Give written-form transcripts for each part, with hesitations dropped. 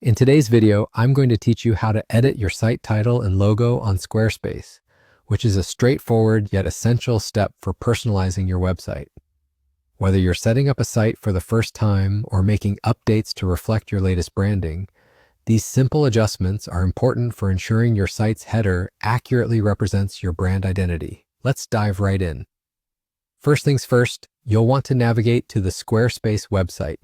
In today's video, I'm going to teach you how to edit your site title and logo on Squarespace, which is a straightforward yet essential step for personalizing your website. Whether you're setting up a site for the first time or making updates to reflect your latest branding, these simple adjustments are important for ensuring your site's header accurately represents your brand identity. Let's dive right in. First things first, you'll want to navigate to the Squarespace website.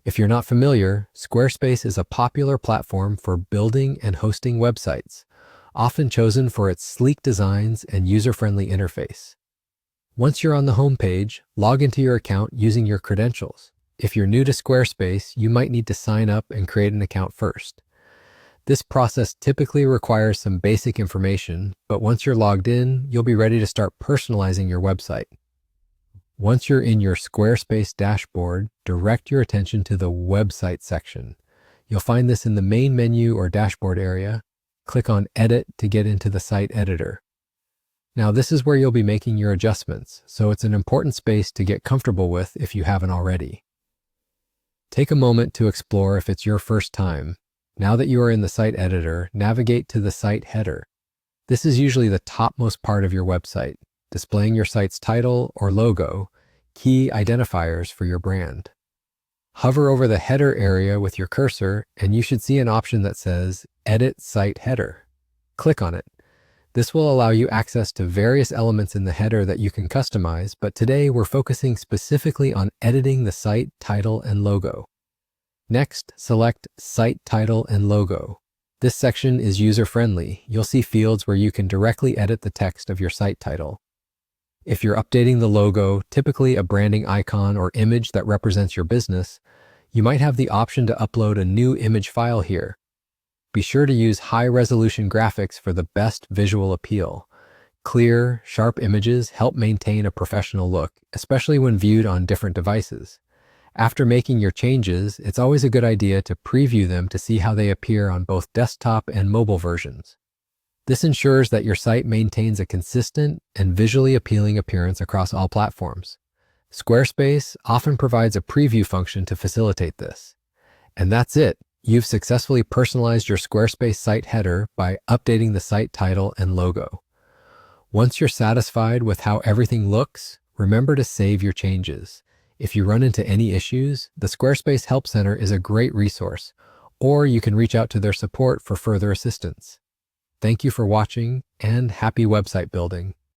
If you're not familiar, Squarespace is a popular platform for building and hosting websites, often chosen for its sleek designs and user-friendly interface. Once you're on the home page, log into your account using your credentials. If you're new to Squarespace, you might need to sign up and create an account first. This process typically requires some basic information, but once you're logged in, you'll be ready to start personalizing your website. Once you're in your Squarespace dashboard, direct your attention to the website section. You'll find this in the main menu or dashboard area. Click on Edit to get into the site editor. Now, this is where you'll be making your adjustments, so it's an important space to get comfortable with if you haven't already. Take a moment to explore if it's your first time. Now that you are in the site editor, navigate to the site header. This is usually the topmost part of your website, displaying your site's title or logo, key identifiers for your brand. Hover over the header area with your cursor and you should see an option that says Edit Site Header. Click on it. This will allow you access to various elements in the header that you can customize, but today we're focusing specifically on editing the site title and logo. Next, select Site Title and Logo. This section is user-friendly. You'll see fields where you can directly edit the text of your site title. If you're updating the logo, typically a branding icon or image that represents your business, you might have the option to upload a new image file here. Be sure to use high-resolution graphics for the best visual appeal. Clear, sharp images help maintain a professional look, especially when viewed on different devices. After making your changes, it's always a good idea to preview them to see how they appear on both desktop and mobile versions. This ensures that your site maintains a consistent and visually appealing appearance across all platforms. Squarespace often provides a preview function to facilitate this. And that's it. You've successfully personalized your Squarespace site header by updating the site title and logo. Once you're satisfied with how everything looks, remember to save your changes. If you run into any issues, the Squarespace Help Center is a great resource, or you can reach out to their support for further assistance. Thank you for watching and happy website building.